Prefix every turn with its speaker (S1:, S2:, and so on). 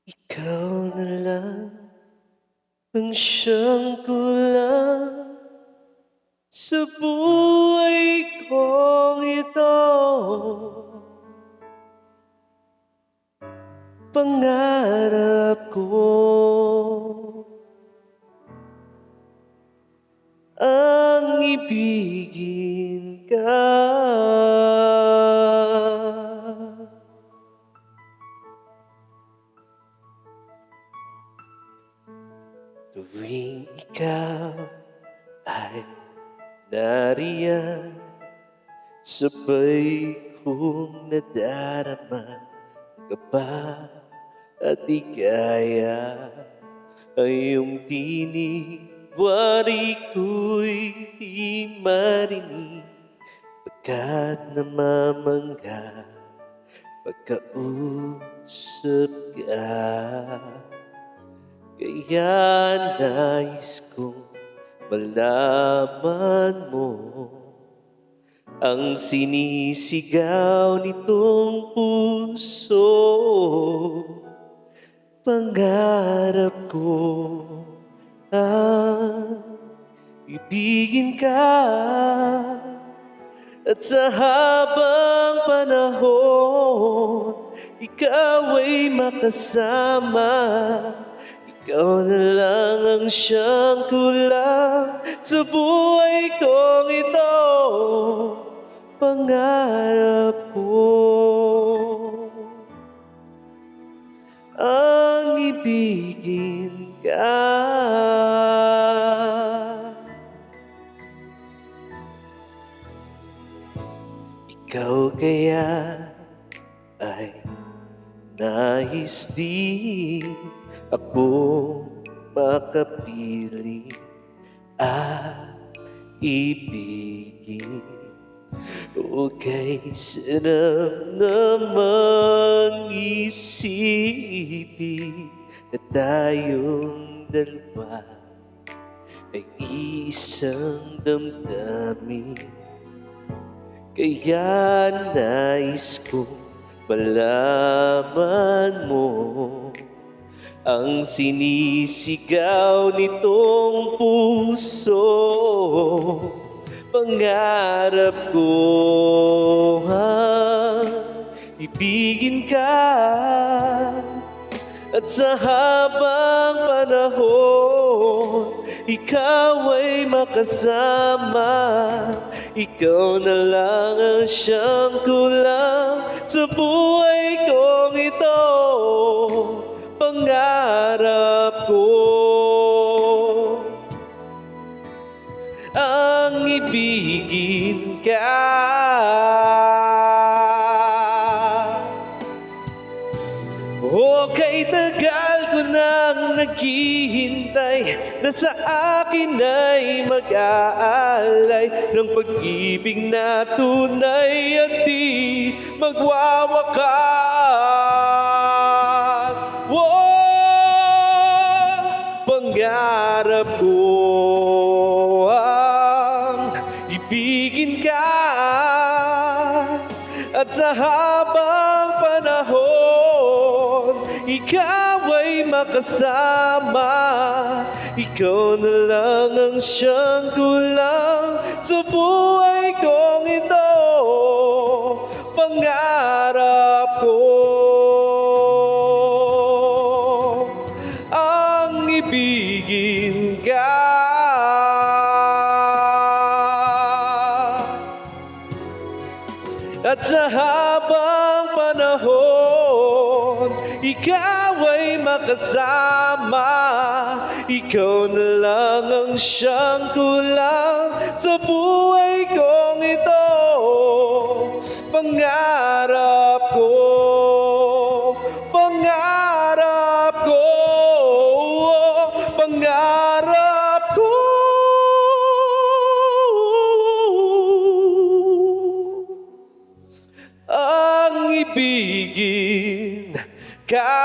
S1: Ikaw na lang ang siyang kulang sa buhay kong ito. Pangarap ko ang ibigin ka. Tuwing ikaw ay nariyan, sabay kong nadarama kaba at ligaya. Ang iyong tinig, wari ko'y di marinig, pagkat namamangha pagkausap ka. Kaya nais kong malaman mo ang sinisigaw nitong puso. Pangarap ko ang ibigin ka, at sa habang panahon ikaw ay makasama. Ikaw na lang ang siyang kulang sa buhay kong ito. Pangarap ko ang ibigin ka. Ikaw kaya ay nais din ako makapili at ibigin. O kay sarap namang isipin na tayong dalawa ay isang damdamin. Kaya nais kong malaman mo ang sinisigaw nitong puso. Pangarap ko ang ibigin ka, at sa habang panahon ikaw ay makasama. Ikaw na lang ang siyang kulang sa buhay kong ito. Pangarap ko ang ibigin ka. O kay tagal ko nang naghihintay na sa akin ay mag-aalay ng pag-ibig na tunay at di magwawakas. Pangarap ko ang ibigin ka, at sa habang panahon ikaw ay makasama. Ikaw na lang ang siyang kulang sa buhay kong ito. Pangarap ko ang ibigin ka. At sa habang panahon ikaw ay makasama. Ikaw na lang ang siyang kulang sa buhay kong ito. Pangarap ko, pangarap ko, pangarap ko ang ibigin ka.